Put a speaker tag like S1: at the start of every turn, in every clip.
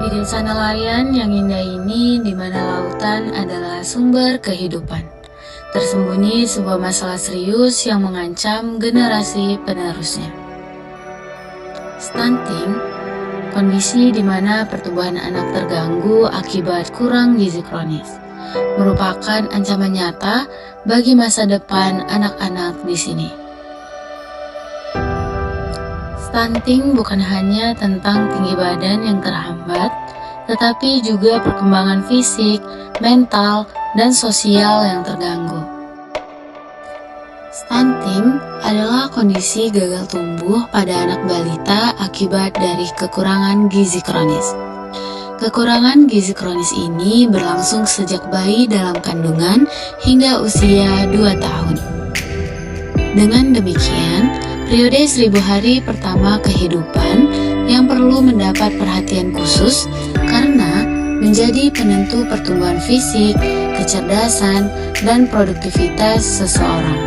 S1: Di desa nelayan yang indah ini, di mana lautan adalah sumber kehidupan, tersembunyi sebuah masalah serius yang mengancam generasi penerusnya. Stunting, kondisi di mana pertumbuhan anak terganggu akibat kurang gizi kronis, merupakan ancaman nyata bagi masa depan anak-anak di sini. Stunting bukan hanya tentang tinggi badan yang terhambat, tetapi juga perkembangan fisik, mental, dan sosial yang terganggu. Stunting adalah kondisi gagal tumbuh pada anak balita akibat dari kekurangan gizi kronis. Kekurangan gizi kronis ini berlangsung sejak bayi dalam kandungan hingga usia 2 tahun. Dengan demikian, periode 1000 hari pertama kehidupan yang perlu mendapat perhatian khusus karena menjadi penentu pertumbuhan fisik, kecerdasan, dan produktivitas seseorang.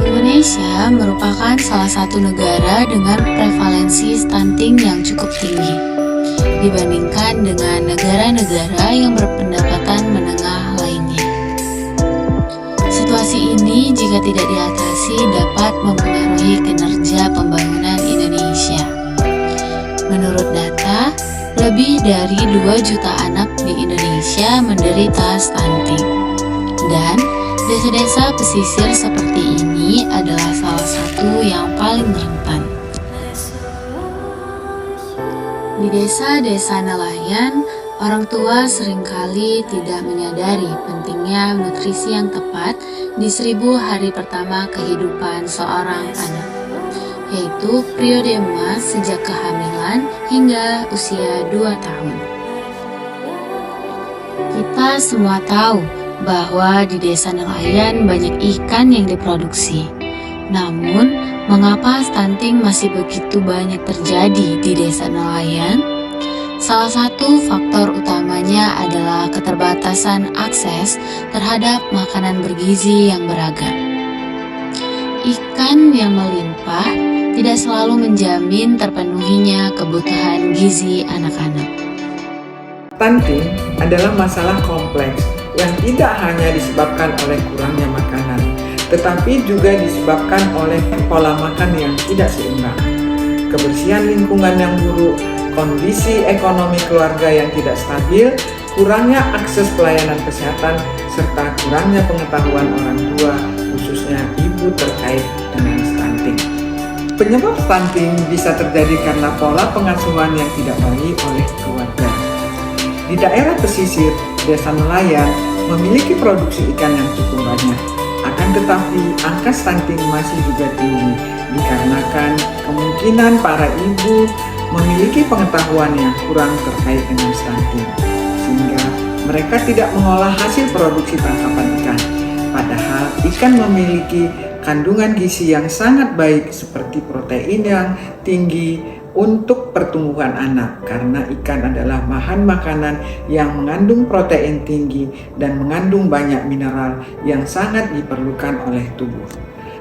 S1: Indonesia merupakan salah satu negara dengan prevalensi stunting yang cukup tinggi dibandingkan dengan negara-negara yang berpendapatan menengah lainnya. Situasi ini jika tidak diatasi dapat mempengaruhi kinerja pembangunan Indonesia. Menurut data, lebih dari 2 juta anak di Indonesia menderita stunting. Dan desa-desa pesisir seperti ini adalah salah satu yang paling rentan. Di desa-desa nelayan, orang tua seringkali tidak menyadari pentingnya nutrisi yang tepat di 1000 hari pertama kehidupan seorang anak, yaitu periode emas sejak kehamilan hingga usia 2 tahun. Kita semua tahu bahwa di desa nelayan banyak ikan yang diproduksi. Namun, mengapa stunting masih begitu banyak terjadi di desa nelayan? Salah satu faktor utamanya adalah keterbatasan akses terhadap makanan bergizi yang beragam. Ikan yang melimpah tidak selalu menjamin terpenuhinya kebutuhan gizi anak-anak.
S2: Stunting adalah masalah kompleks yang tidak hanya disebabkan oleh kurangnya makanan, tetapi juga disebabkan oleh pola makan yang tidak seimbang, kebersihan lingkungan yang buruk, kondisi ekonomi keluarga yang tidak stabil, kurangnya akses pelayanan kesehatan, serta kurangnya pengetahuan orang tua, khususnya ibu terkait dengan stunting. Penyebab stunting bisa terjadi karena pola pengasuhan yang tidak baik oleh keluarga. Di daerah pesisir, desa nelayan memiliki produksi ikan yang cukup banyak. Akan tetapi, angka stunting masih juga tinggi dikarenakan kemungkinan para ibu memiliki pengetahuan yang kurang terkait dengan stunting, sehingga mereka tidak mengolah hasil produksi tangkapan ikan. Padahal ikan memiliki kandungan gizi yang sangat baik seperti protein yang tinggi, untuk pertumbuhan anak karena ikan adalah bahan makanan yang mengandung protein tinggi dan mengandung banyak mineral yang sangat diperlukan oleh tubuh.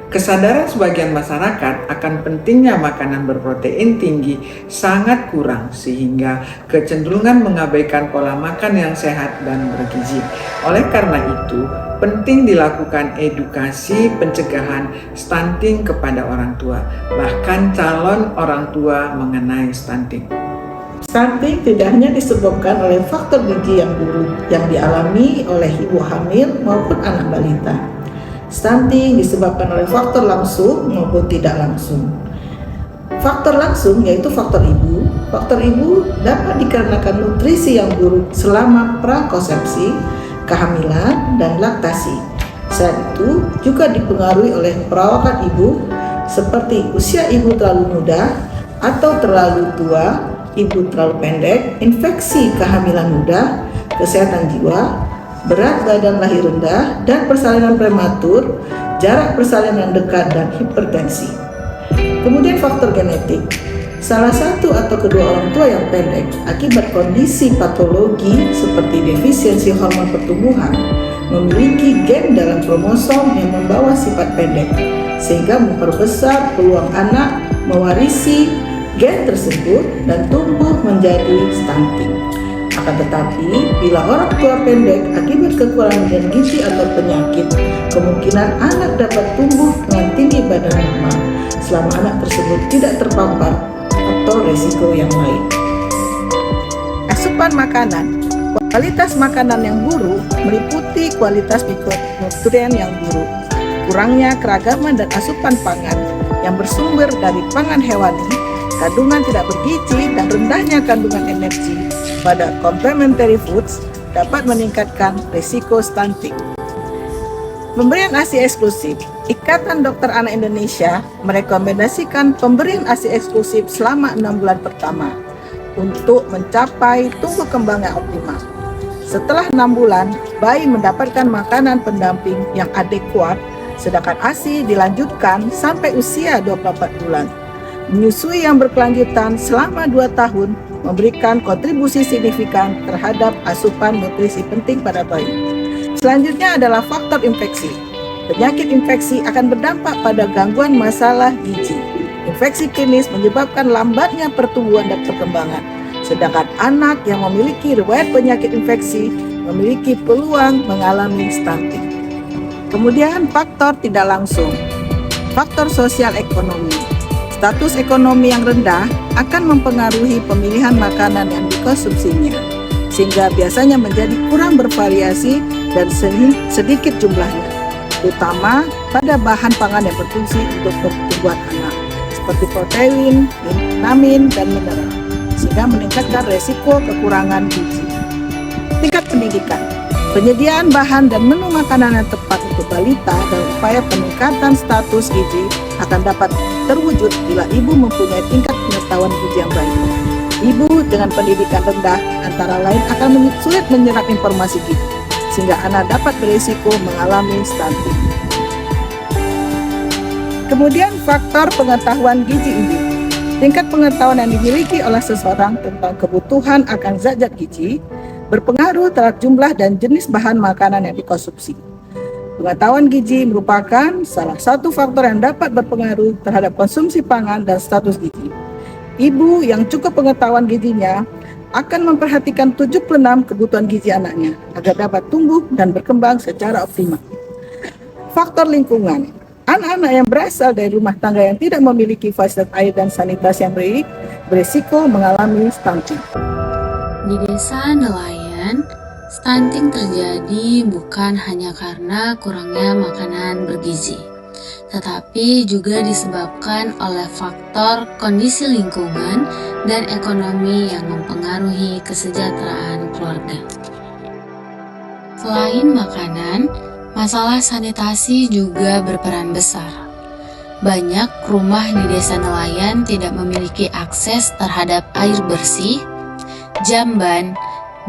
S2: Kesadaran sebagian masyarakat akan pentingnya makanan berprotein tinggi sangat kurang sehingga kecenderungan mengabaikan pola makan yang sehat dan bergizi. Oleh karena itu, penting dilakukan edukasi pencegahan stunting kepada orang tua, bahkan calon orang tua mengenai stunting.
S3: Stunting tidak hanya disebabkan oleh faktor gizi yang buruk yang dialami oleh ibu hamil maupun anak balita. Stunting disebabkan oleh faktor langsung maupun tidak langsung. Faktor langsung yaitu faktor ibu. Faktor ibu dapat dikarenakan nutrisi yang buruk selama prakonsepsi, kehamilan, dan laktasi. Selain itu juga dipengaruhi oleh perawakan ibu seperti usia ibu terlalu muda atau terlalu tua, ibu terlalu pendek, infeksi kehamilan muda, kesehatan jiwa, berat badan lahir rendah, dan persalinan prematur, jarak persalinan dekat, dan hipertensi. Kemudian faktor genetik. Salah satu atau kedua orang tua yang pendek akibat kondisi patologi seperti defisiensi hormon pertumbuhan memiliki gen dalam kromosom yang membawa sifat pendek, sehingga memperbesar peluang anak mewarisi gen tersebut dan tumbuh menjadi stunting. Akan tetapi, bila orang tua pendek akibat kekurangan gen gizi atau penyakit, kemungkinan anak dapat tumbuh dengan tinggi badan normal selama anak tersebut tidak terpapar atau resiko yang lain. Asupan makanan. Kualitas makanan yang buruk meliputi kualitas mikronutrien yang buruk, kurangnya keragaman dan asupan pangan yang bersumber dari pangan hewani, kandungan tidak bergizi, dan rendahnya kandungan energi pada complementary foods dapat meningkatkan risiko stunting. Pemberian ASI eksklusif. Ikatan Dokter Anak Indonesia merekomendasikan pemberian ASI eksklusif selama 6 bulan pertama untuk mencapai tumbuh kembang yang optimal. Setelah 6 bulan, bayi mendapatkan makanan pendamping yang adekuat, sedangkan ASI dilanjutkan sampai usia 24 bulan. Menyusui yang berkelanjutan selama 2 tahun memberikan kontribusi signifikan terhadap asupan nutrisi penting pada bayi. Selanjutnya adalah faktor infeksi. Penyakit infeksi akan berdampak pada gangguan masalah gizi. Infeksi klinis menyebabkan lambatnya pertumbuhan dan perkembangan, sedangkan anak yang memiliki riwayat penyakit infeksi memiliki peluang mengalami stunting. Kemudian faktor tidak langsung. Faktor sosial ekonomi. Status ekonomi yang rendah akan mempengaruhi pemilihan makanan yang dikonsumsinya, sehingga biasanya menjadi kurang bervariasi dan sedikit jumlahnya, terutama pada bahan pangan yang berfungsi untuk pertumbuhan anak, seperti protein, vitamin, dan mineral, sehingga meningkatkan resiko kekurangan gizi. Tingkat pendidikan. Penyediaan bahan dan menu makanan yang tepat untuk balita dan upaya peningkatan status gizi akan dapat terwujud bila ibu mempunyai tingkat pengetahuan gizi yang baik. Ibu dengan pendidikan rendah antara lain akan sulit menyerap informasi gizi, sehingga anak dapat berisiko mengalami stunting. Kemudian faktor pengetahuan gizi ibu. Tingkat pengetahuan yang dimiliki oleh seseorang tentang kebutuhan akan zat-zat gizi berpengaruh terhadap jumlah dan jenis bahan makanan yang dikonsumsi. Pengetahuan gizi merupakan salah satu faktor yang dapat berpengaruh terhadap konsumsi pangan dan status gizi. Ibu yang cukup pengetahuan gizinya akan memperhatikan 76 kebutuhan gizi anaknya agar dapat tumbuh dan berkembang secara optimal. Faktor lingkungan. Anak-anak yang berasal dari rumah tangga yang tidak memiliki fasilitas air dan sanitasi yang baik berisiko mengalami stunting.
S1: Di desa nelayan, stunting terjadi bukan hanya karena kurangnya makanan bergizi, tetapi juga disebabkan oleh faktor kondisi lingkungan dan ekonomi yang mempengaruhi kesejahteraan keluarga. Selain makanan, masalah sanitasi juga berperan besar. Banyak rumah di desa nelayan tidak memiliki akses terhadap air bersih, jamban,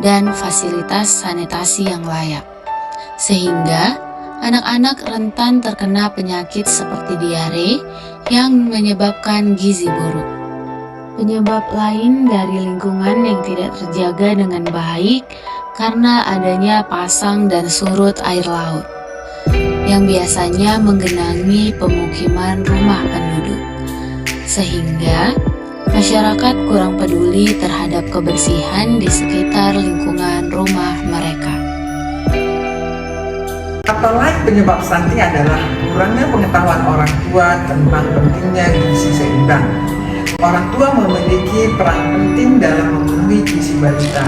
S1: dan fasilitas sanitasi yang layak, sehingga anak-anak rentan terkena penyakit seperti diare yang menyebabkan gizi buruk. Penyebab lain dari lingkungan yang tidak terjaga dengan baik karena adanya pasang dan surut air laut yang biasanya menggenangi pemukiman rumah penduduk, sehingga masyarakat kurang peduli terhadap kebersihan di sekitar lingkungan rumah mereka.
S2: Faktor lain penyebab stunting adalah kurangnya pengetahuan orang tua tentang pentingnya gizi seimbang. Orang tua memiliki peran penting dalam memenuhi gizi balita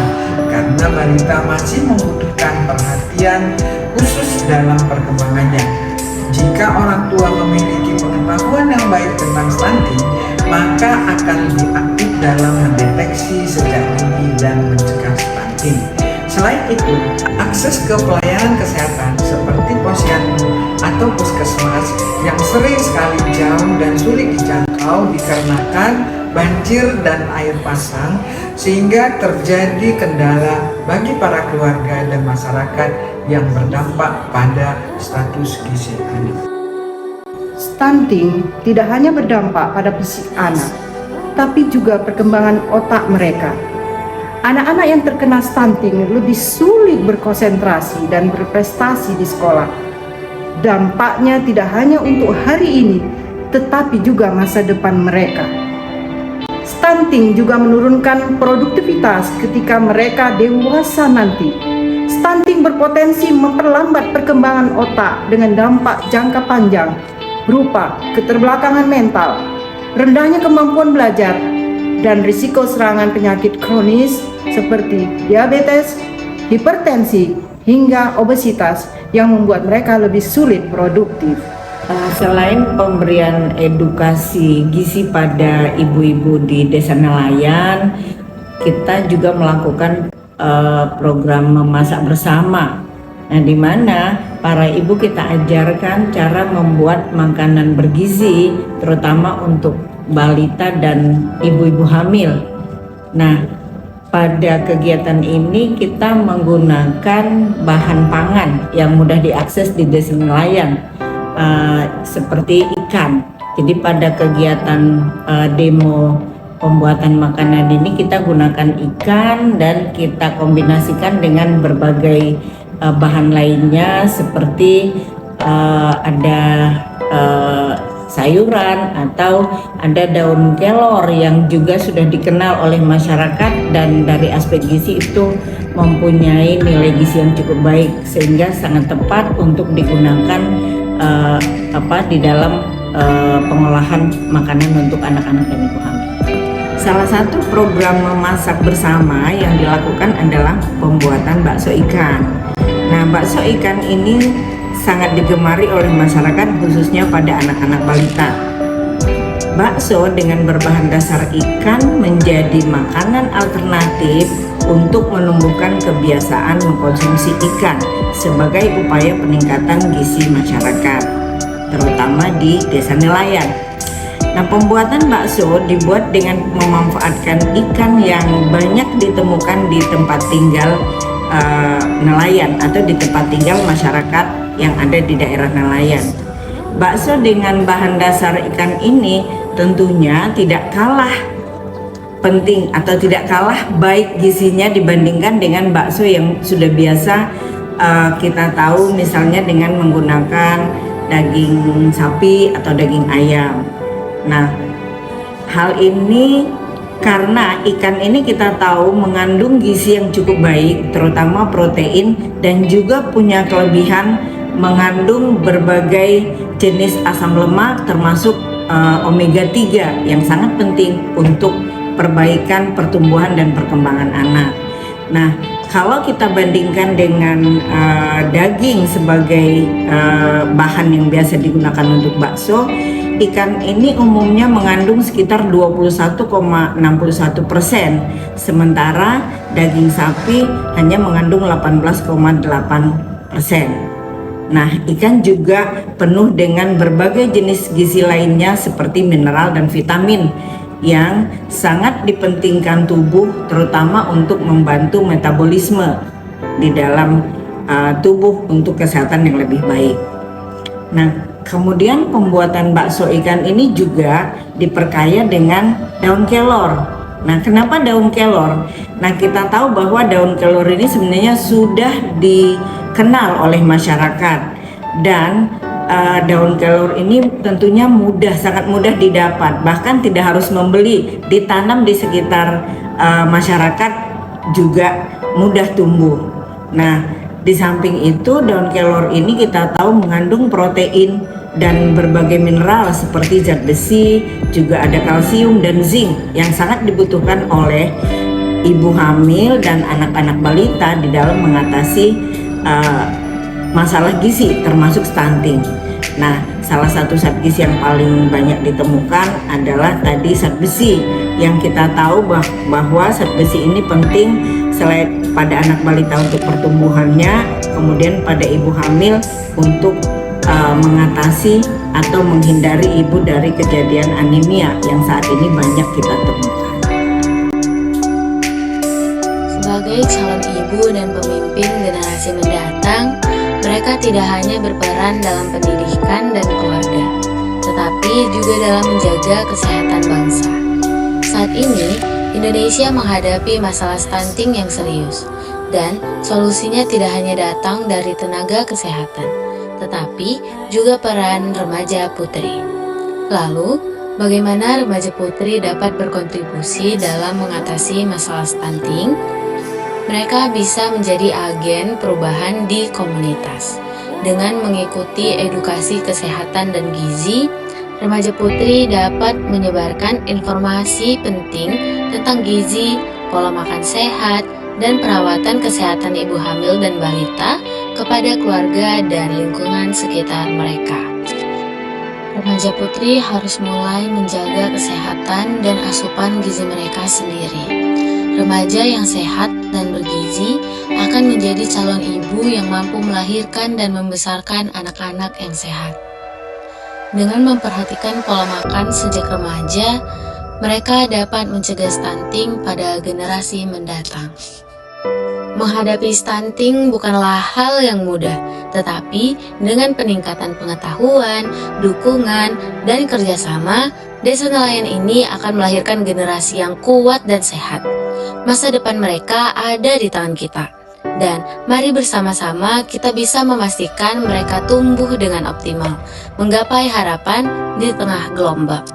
S2: karena balita masih membutuhkan perhatian khusus dalam perkembangannya. Jika orang tua memiliki pengetahuan yang baik tentang stunting, maka akan lebih aktif dalam mendeteksi sejak dini dan mencegah stunting. Selain itu, akses ke pelayanan kesehatan seperti posyandu atau puskesmas yang sering sekali jauh dan sulit dijangkau dikarenakan banjir dan air pasang, sehingga terjadi kendala bagi para keluarga dan masyarakat yang berdampak pada status gizi anak.
S3: Stunting tidak hanya berdampak pada fisik anak, tapi juga perkembangan otak mereka. Anak-anak yang terkena stunting lebih sulit berkonsentrasi dan berprestasi di sekolah. Dampaknya tidak hanya untuk hari ini, tetapi juga masa depan mereka. Stunting juga menurunkan produktivitas ketika mereka dewasa nanti. Stunting berpotensi memperlambat perkembangan otak dengan dampak jangka panjang berupa keterbelakangan mental, rendahnya kemampuan belajar, dan risiko serangan penyakit kronis seperti diabetes, hipertensi, hingga obesitas yang membuat mereka lebih sulit produktif.
S4: Selain pemberian edukasi gizi pada ibu-ibu di Desa Nelayan, kita juga melakukan program memasak bersama. Nah, di mana para ibu kita ajarkan cara membuat makanan bergizi, terutama untuk balita dan ibu-ibu hamil. Nah, pada kegiatan ini kita menggunakan bahan pangan yang mudah diakses di Desa Nelayan, seperti ikan. Jadi pada kegiatan demo pembuatan makanan ini kita gunakan ikan dan kita kombinasikan dengan berbagai bahan lainnya seperti ada sayuran atau ada daun kelor yang juga sudah dikenal oleh masyarakat dan dari aspek gizi itu mempunyai nilai gizi yang cukup baik sehingga sangat tepat untuk digunakan di dalam pengolahan makanan untuk anak-anak dan ibu hamil. Salah satu program memasak bersama yang dilakukan adalah pembuatan bakso ikan. Nah, bakso ikan ini sangat digemari oleh masyarakat khususnya pada anak-anak balita. Bakso dengan berbahan dasar ikan menjadi makanan alternatif untuk menumbuhkan kebiasaan mengkonsumsi ikan sebagai upaya peningkatan gizi masyarakat, terutama di Desa Nelayan. Nah, pembuatan bakso dibuat dengan memanfaatkan ikan yang banyak ditemukan di tempat tinggal nelayan atau di tempat tinggal masyarakat yang ada di daerah nelayan. Bakso dengan bahan dasar ikan ini tentunya tidak kalah penting atau tidak kalah baik gizinya dibandingkan dengan bakso yang sudah biasa kita tahu misalnya dengan menggunakan daging sapi atau daging ayam. Nah, hal ini karena ikan ini kita tahu mengandung gizi yang cukup baik, terutama protein, dan juga punya kelebihan mengandung berbagai jenis asam lemak termasuk omega 3 yang sangat penting untuk perbaikan pertumbuhan dan perkembangan anak. Nah, kalau kita bandingkan dengan daging sebagai bahan yang biasa digunakan untuk bakso, ikan ini umumnya mengandung sekitar 21,61%, sementara daging sapi hanya mengandung 18,8%. Nah, ikan juga penuh dengan berbagai jenis gizi lainnya seperti mineral dan vitamin yang sangat dipentingkan tubuh, terutama untuk membantu metabolisme di dalam tubuh untuk kesehatan yang lebih baik. Nah, kemudian pembuatan bakso ikan ini juga diperkaya dengan daun kelor. Nah, kenapa daun kelor? Nah, kita tahu bahwa daun kelor ini sebenarnya sudah dikenal oleh masyarakat, dan daun kelor ini tentunya sangat mudah didapat, bahkan tidak harus membeli, ditanam di sekitar masyarakat juga mudah tumbuh. Nah, di samping itu daun kelor ini kita tahu mengandung protein dan berbagai mineral seperti zat besi, juga ada kalsium dan zinc yang sangat dibutuhkan oleh ibu hamil dan anak-anak balita di dalam mengatasi masalah gizi termasuk stunting. Nah, salah satu zat gizi yang paling banyak ditemukan adalah tadi zat besi, yang kita tahu bahwa zat besi ini penting selain pada anak balita untuk pertumbuhannya, kemudian pada ibu hamil untuk mengatasi atau menghindari ibu dari kejadian anemia yang saat ini banyak kita temukan.
S1: Sebagai calon ibu dan pemimpin generasi mendatang, mereka tidak hanya berperan dalam pendidikan dan keluarga, tetapi juga dalam menjaga kesehatan bangsa. Saat ini, Indonesia menghadapi masalah stunting yang serius, dan solusinya tidak hanya datang dari tenaga kesehatan, tetapi juga peran remaja putri. Lalu, bagaimana remaja putri dapat berkontribusi dalam mengatasi masalah stunting? Mereka bisa menjadi agen perubahan di komunitas. Dengan mengikuti edukasi kesehatan dan gizi, remaja putri dapat menyebarkan informasi penting tentang gizi, pola makan sehat, dan perawatan kesehatan ibu hamil dan balita kepada keluarga dan lingkungan sekitar mereka. Remaja putri harus mulai menjaga kesehatan dan asupan gizi mereka sendiri. Remaja yang sehat dan bergizi akan menjadi calon ibu yang mampu melahirkan dan membesarkan anak-anak yang sehat. Dengan memperhatikan pola makan sejak remaja, mereka dapat mencegah stunting pada generasi mendatang. Menghadapi stunting bukanlah hal yang mudah, tetapi dengan peningkatan pengetahuan, dukungan, dan kerjasama, desa nelayan ini akan melahirkan generasi yang kuat dan sehat. Masa depan mereka ada di tangan kita, dan mari bersama-sama kita bisa memastikan mereka tumbuh dengan optimal, menggapai harapan di tengah gelombang.